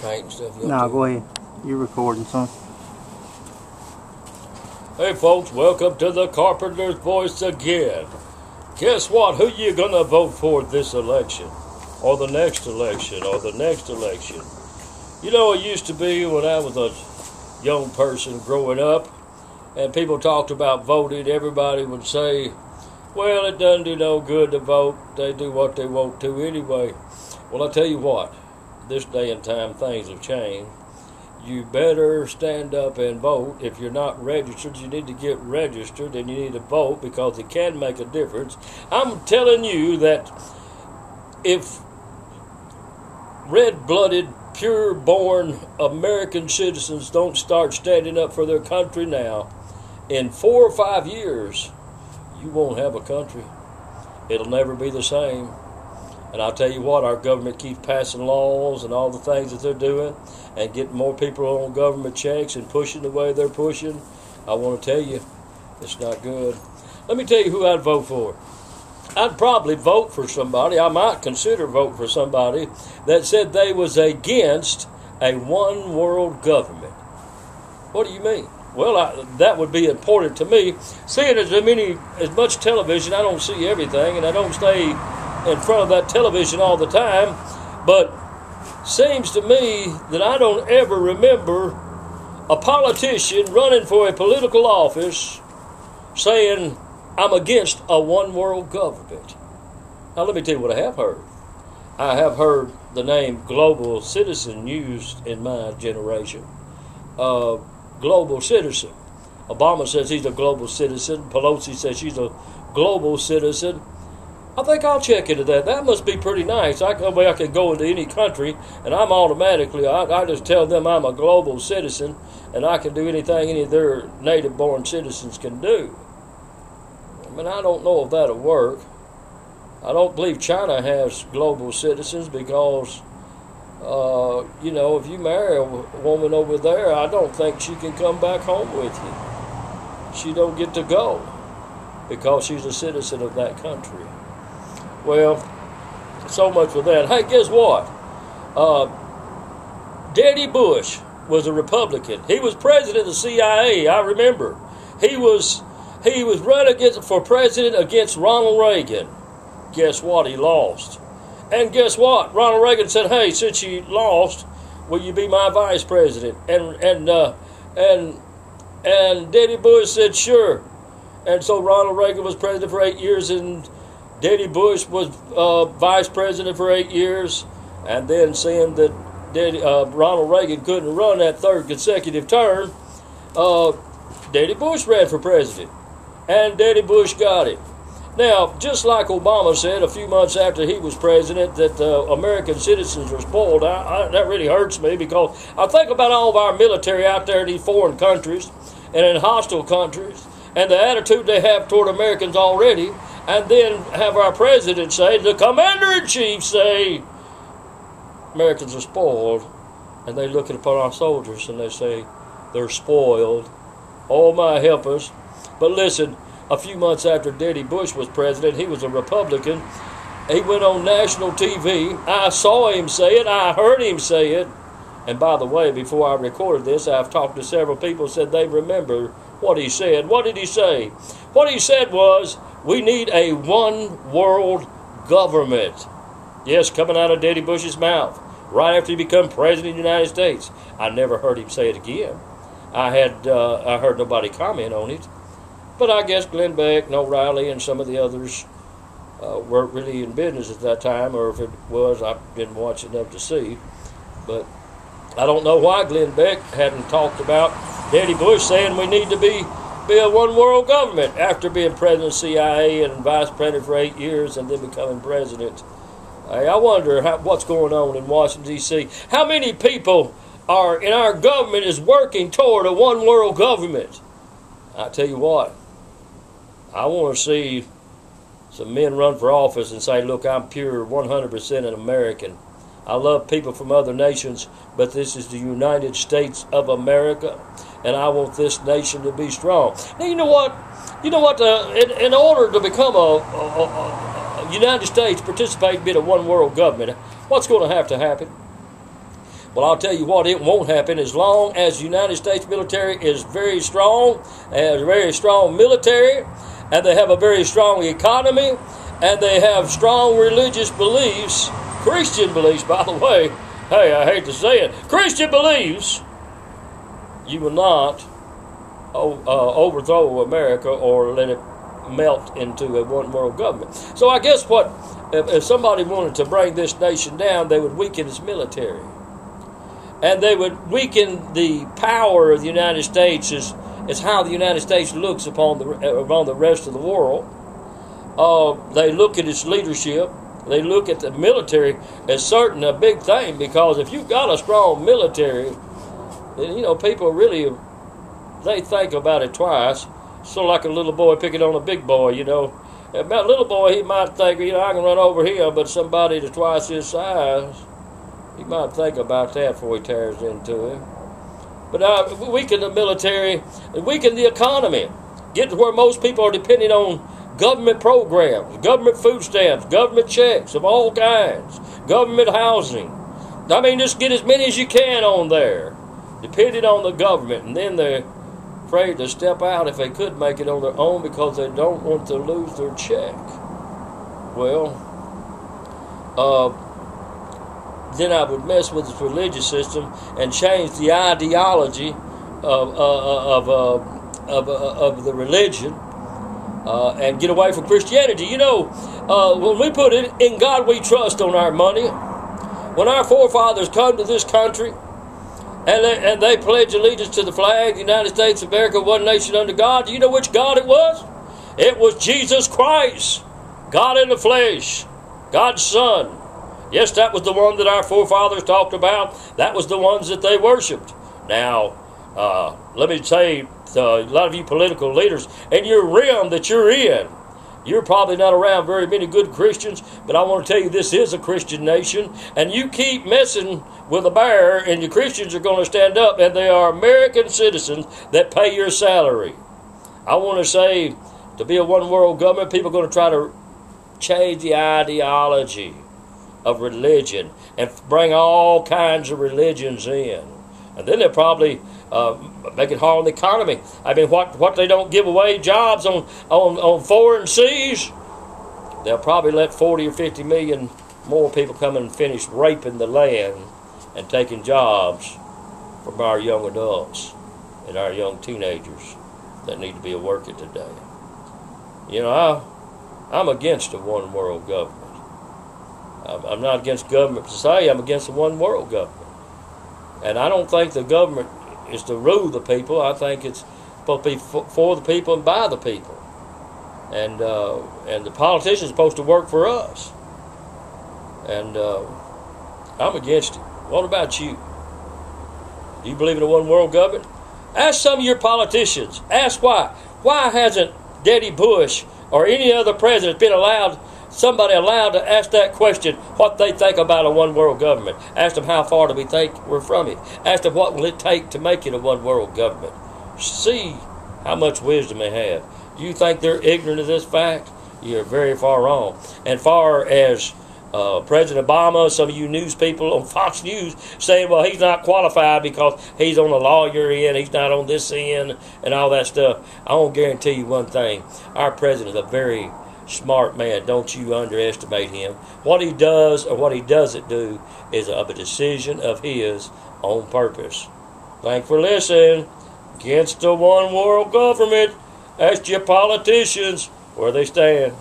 paint and stuff? No, go ahead. You're recording, son. Hey folks, welcome to the Carpenter's Voice again. Guess what? Who you gonna vote for this election? Or the next election? Or the next election? You know, it used to be when I was a young person growing up, and people talked about voting, everybody would say, well, it doesn't do no good to vote. They do what they want to anyway. Well, I tell you what, this day and time things have changed. You better stand up and vote. If you're not registered, you need to get registered and you need to vote because it can make a difference. I'm telling you that if red-blooded, pure-born American citizens don't start standing up for their country now, in 4 or 5 years, you won't have a country. It'll never be the same. And I'll tell you what, our government keeps passing laws and all the things that they're doing and getting more people on government checks and pushing the way they're pushing. I want to tell you, it's not good. Let me tell you who I'd vote for. I'd probably vote for somebody, I might consider voting for somebody that said they was against a one-world government. What do you mean? Well, that would be important to me. Seeing as much television, I don't see everything, and I don't stay in front of that television all the time, but seems to me that I don't ever remember a politician running for a political office saying, I'm against a one-world government. Now, let me tell you what I have heard. I have heard the name global citizen used in my generation. Global citizen. Obama says he's a global citizen. Pelosi says she's a global citizen. I think I'll check into that. That must be pretty nice. I can go into any country, and I'm automatically, I just tell them I'm a global citizen, and I can do anything any of their native-born citizens can do. I mean, I don't know if that'll work. I don't believe China has global citizens because, if you marry a woman over there, I don't think she can come back home with you. She don't get to go because she's a citizen of that country. Well, so much for that. Hey, guess what? Daddy Bush was a Republican. He was president of the CIA, I remember. He was running for president against Ronald Reagan. Guess what? He lost. And guess what? Ronald Reagan said, hey, since you lost, will you be my vice president? And Daddy Bush said, sure. And so Ronald Reagan was president for 8 years, and Daddy Bush was vice president for 8 years, and then seeing that Ronald Reagan couldn't run that third consecutive term, Daddy Bush ran for president, and Daddy Bush got it. Now, just like Obama said a few months after he was president that American citizens are spoiled, that really hurts me because I think about all of our military out there in these foreign countries and in hostile countries and the attitude they have toward Americans already, and then have our president say, the commander-in-chief say, Americans are spoiled, and they look upon our soldiers and they say, they're spoiled. Oh, my help us. But listen, a few months after Daddy Bush was president, he was a Republican. He went on national TV. I saw him say it. I heard him say it. And by the way, before I recorded this, I've talked to several people who said they remember what he said. What did he say? What he said was, we need a one-world government. Yes, coming out of Daddy Bush's mouth, right after he became president of the United States. I never heard him say it again. I heard nobody comment on it. But I guess Glenn Beck and O'Reilly and some of the others weren't really in business at that time, or if it was, I didn't watch enough to see. But I don't know why Glenn Beck hadn't talked about Daddy Bush saying we need to be a one-world government after being president of the CIA and vice president for 8 years and then becoming president. I wonder what's going on in Washington, D.C. How many people are in our government is working toward a one-world government? I tell you what, I want to see some men run for office and say, look, I'm pure 100% an American. I love people from other nations, but this is the United States of America, and I want this nation to be strong. Now, you know what? In order to become a United States, participate in a one-world government, what's going to happen? Well, I'll tell you what, it won't happen as long as the United States military is very strong, has a very strong military, and they have a very strong economy, and they have strong religious beliefs, Christian beliefs, by the way. Hey, I hate to say it, Christian beliefs. You will not overthrow America or let it melt into a one world government. So I guess what, if somebody wanted to bring this nation down, they would weaken its military. And they would weaken the power of the United States as how the United States looks upon the rest of the world. They look at its leadership. They look at the military as certain a big thing, because if you've got a strong military, then, you know, people really, they think about it twice. Sort of like a little boy picking on a big boy, you know. About a little boy, he might think, you know, I can run over him, but somebody that's twice his size, he might think about that before he tears into him. But weaken the military, weaken the economy, get to where most people are depending on government programs, government food stamps, government checks of all kinds, government housing. I mean, just get as many as you can on there, depending on the government, and then they're afraid to step out if they could make it on their own because they don't want to lose their check. Well, then I would mess with this religious system and change the ideology of the religion and get away from Christianity. You know, when we put it in God we trust on our money, when our forefathers come to this country and they pledge allegiance to the flag, the United States of America, one nation under God, do you know which God it was? It was Jesus Christ, God in the flesh, God's Son. Yes, that was the one that our forefathers talked about. That was the ones that they worshipped. Now, let me say, a lot of you political leaders, in your realm that you're in, you're probably not around very many good Christians, but I want to tell you this is a Christian nation, and you keep messing with a bear, and your Christians are going to stand up, and they are American citizens that pay your salary. I want to say, to be a one-world government, people are going to try to change the ideology of religion and bring all kinds of religions in, and then they'll probably make it hard on the economy. I mean, what they don't give away jobs on foreign seas, they'll probably let 40 or 50 million more people come and finish raping the land and taking jobs from our young adults and our young teenagers that need to be working today. You know, I'm against a one world government. I'm not against government per se. I'm against the one world government. And I don't think the government is to rule the people. I think it's supposed to be for the people and by the people. And the politicians are supposed to work for us. And I'm against it. What about you? Do you believe in a one world government? Ask some of your politicians. Ask why. Why hasn't Daddy Bush or any other president been allowed to ask that question, what they think about a one-world government? Ask them how far do we think we're from it. Ask them what will it take to make it a one-world government. See how much wisdom they have. Do you think they're ignorant of this fact? You're very far wrong. And far as President Obama, some of you news people on Fox News saying, well, he's not qualified because he's on the lawyer end, he's not on this end, and all that stuff. I want to guarantee you one thing. Our president is a very smart man. Don't you underestimate him. What he does or what he doesn't do is a decision of his on purpose. Thanks for listening. Against the one world government, ask your politicians where they stand.